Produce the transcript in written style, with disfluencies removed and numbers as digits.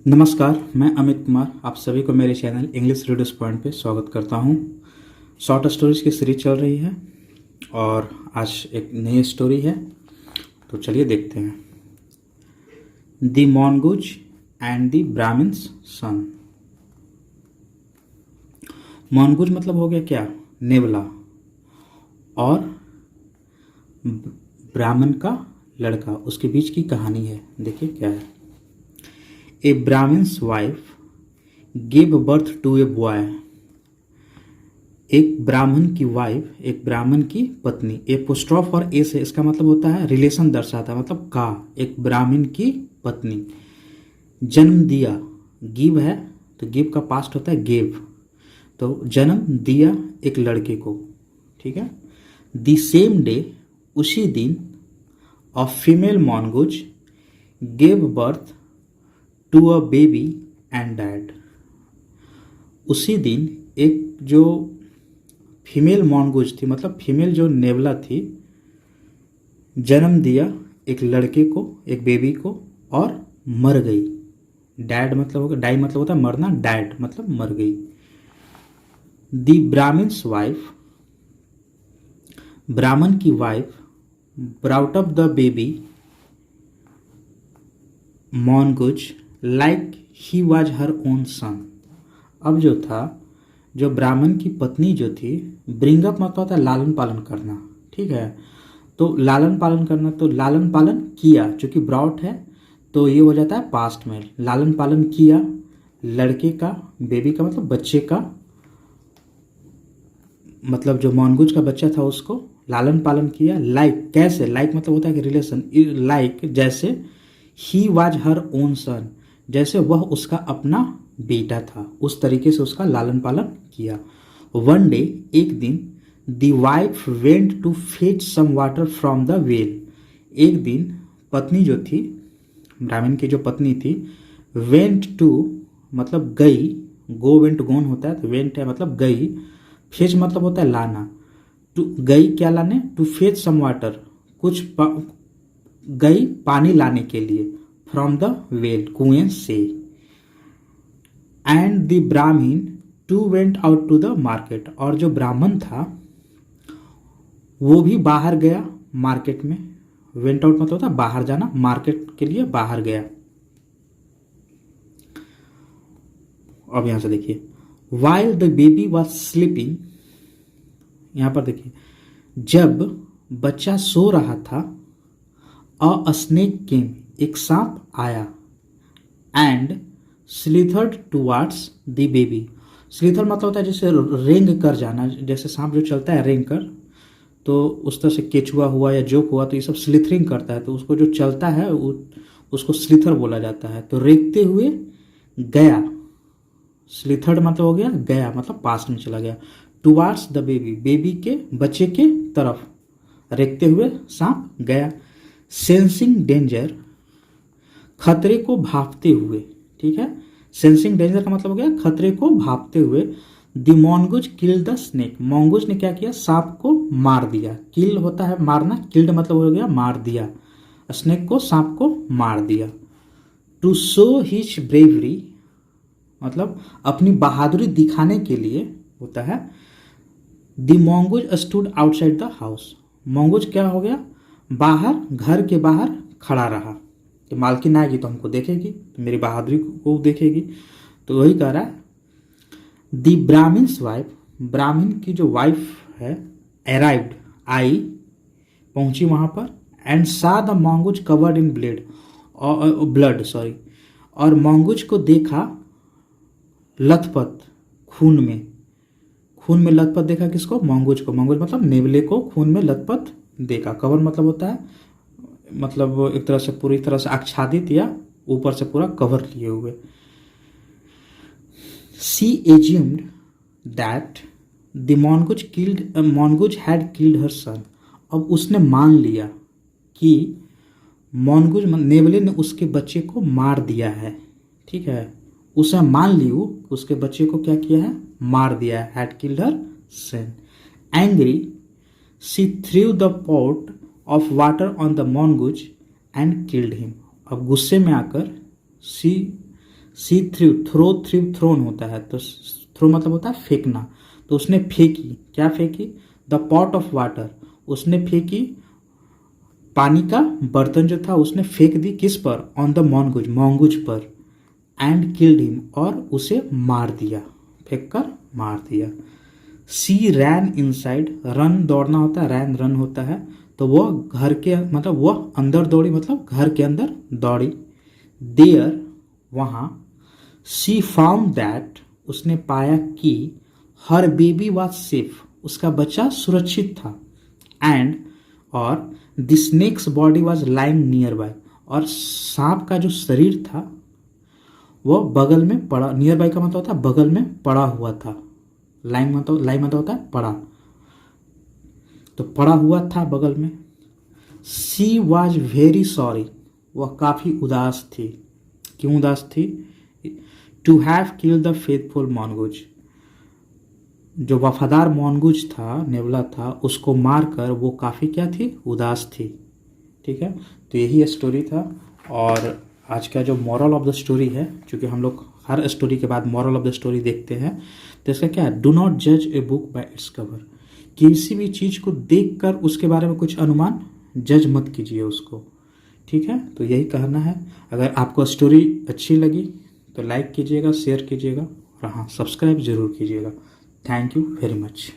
नमस्कार, मैं अमित कुमार आप सभी को मेरे चैनल इंग्लिश रीडर्स पॉइंट पे स्वागत करता हूँ। शॉर्ट स्टोरीज की सीरीज चल रही है और आज एक नई स्टोरी है, तो चलिए देखते हैं। The mongoose and the Brahmin's son. Mongoose मतलब हो गया क्या, नेवला, और ब्राह्मण का लड़का, उसके बीच की कहानी है। देखिए क्या है। A Brahmin's wife give birth to a boy. एक ब्राह्मण की वाइफ, एक ब्राह्मण की पत्नी, एपोस्ट्रोफ और ए से इसका मतलब होता है रिलेशन दर्शाता है, मतलब का, एक ब्राह्मण की पत्नी जन्म दिया। गिव है तो गिव का पास्ट होता है गेव, तो जन्म दिया एक लड़के को, ठीक है। द सेम डे, उसी दिन, a female mongoose gave birth to a baby and dead. उसी दिन एक जो फीमेल मॉन्गूज थी, मतलब फीमेल जो नेवला थी, जन्म दिया एक लड़के को, एक बेबी को, और मर गई। डैड मतलब होगा, डाई मतलब होता है मरना, डैड मतलब मर गई। द ब्राह्मण्स वाइफ, ब्राह्मण की wife, brought up the baby mongoose like he was her own son. अब जो था, जो ब्राह्मण की पत्नी जो थी, ब्रिंग अप मतलब होता है लालन पालन करना, ठीक है। तो लालन पालन करना, तो लालन पालन किया, चूंकि ब्राउट है तो ये हो जाता है पास्ट में। लालन पालन किया लड़के का, बेबी का मतलब बच्चे का, मतलब जो मॉन्गूज का बच्चा था उसको लालन पालन किया। लाइक कैसे, लाइक मतलब होता है कि रिलेशन, लाइक जैसे, he was her own son, जैसे वह उसका अपना बेटा था, उस तरीके से उसका लालन पालन किया। वन डे, एक दिन, the wife went to fetch some water from the well. एक दिन पत्नी जो थी, ब्राह्मण की जो पत्नी थी, वेंट टू मतलब गई, गो वेंट गोन होता है, तो वेंट है मतलब गई, फेच मतलब होता है लाना, टू गई क्या लाने, टू फेच सम वाटर कुछ गई पानी लाने के लिए, फ्रॉम द वेल कुएं से। And the Brahmin too went out to the market, और जो ब्राह्मण था वो भी बाहर गया मार्केट में। वेंट आउट मतलब होता है बाहर जाना, मार्केट के लिए बाहर गया। अब यहां से देखिए, while the baby was sleeping, यहां पर देखिए, जब बच्चा सो रहा था, अ स्नेक केम, एक सांप आया, and slithered towards the baby. Slither मतलब होता है जैसे रेंग कर जाना, जैसे सांप जो चलता है रेंग कर, तो उस तरह से केचुआ हुआ या जोक हुआ, तो ये सब स्लिथरिंग करता है, तो उसको जो चलता है उसको स्लिथर बोला जाता है। तो रेंगते हुए गया, स्लिथर्ड मतलब हो गया गया, मतलब पास में चला गया। टुवार्ड्स द बेबी, बेबी के बच्चे के तरफ रेंगते हुए सांप गया। सेंसिंग डेंजर, खतरे को भांपते हुए, ठीक है। सेंसिंग डेंजर का मतलब हो गया खतरे को भांपते हुए। The mongoose killed the snake, mongoose ने क्या किया, सांप को मार दिया। किल होता है मारना, किल्ड मतलब हो गया मार दिया, स्नेक को, सांप को मार दिया। टू शो हिज ब्रेवरी मतलब अपनी बहादुरी दिखाने के लिए होता है। The mongoose stood outside the house, mongoose क्या हो गया, बाहर, घर के बाहर खड़ा रहा, कि मालकिन आएगी तो हमको देखेगी, तो मेरी बहादुरी को देखेगी। तो वही कह रहा है। द ब्राह्मण्स वाइफ, ब्राह्मण की जो वाइफ है, अराइव्ड, आई, पहुंची वहां पर, एंड सा the mongoose covered in blood, sorry, और मॉन्गूज को देखा लथपथ खून में, खून में लथपथ देखा किसको, मॉन्गूज को, मॉन्गूज मतलब नेवले को खून में लथपथ देखा। कवर मतलब होता है मतलब एक तरह से पूरी तरह से आच्छादित या ऊपर से पूरा कवर लिए हुए। She assumed that the mongoose had killed her son. अब उसने मान लिया कि मॉन्गूज नेवले ने उसके बच्चे को मार दिया है, ठीक है। उसने मान ली उसके बच्चे को क्या किया है, मार दिया है, had killed her son. Angry she threw the pot of water on the mongoose and killed him. अब गुस्से में आकर सी सी थ्रोन होता है, तो थ्रो मतलब होता है फेंकना। तो उसने फेंकी, क्या फेंकी? द पॉट ऑफ वाटर, उसने फेंकी पानी का बर्तन जो था उसने फेंक दी किस पर? ऑन द मॉन्गूज, मॉन्गूज पर। एंड किल्ड हिम, और उसे मार दिया, फेंक कर मार दिया। सी रैन इनसाइड, रन दौड़ना होता है, रैन रन होता है, तो वह घर के मतलब वह अंदर दौड़ी, मतलब घर के अंदर दौड़ी। देयर, वहाँ। शी फाउंड दैट, उसने पाया कि हर बेबी वॉज सेफ, उसका बच्चा सुरक्षित था। एंड, और the snake's body was lying nearby, और सांप का जो शरीर था वह बगल में पड़ा, नियर बाय का मतलब होता है बगल में पड़ा हुआ था। लाइंग मतलब होता है पड़ा, तो पड़ा हुआ था बगल में। शी वॉज वेरी सॉरी, वह काफ़ी उदास थी। क्यों उदास थी? To have kill the faithful mongoose, जो वफादार मॉन्गूज था, नेवला था, उसको मारकर वो काफ़ी क्या थी? उदास थी। ठीक है, तो यही स्टोरी था। और आज का जो मॉरल ऑफ द स्टोरी है, क्योंकि हम लोग हर स्टोरी के बाद मॉरल ऑफ द स्टोरी देखते हैं, तो इसका क्या है? डू नॉट जज a book by its cover, किसी भी चीज़ को देखकर उसके बारे में कुछ अनुमान जज मत कीजिए उसको। ठीक है, तो यही कहना है। अगर आपको स्टोरी अच्छी लगी तो लाइक कीजिएगा, शेयर कीजिएगा, और हाँ, सब्सक्राइब जरूर कीजिएगा। Thank you very much.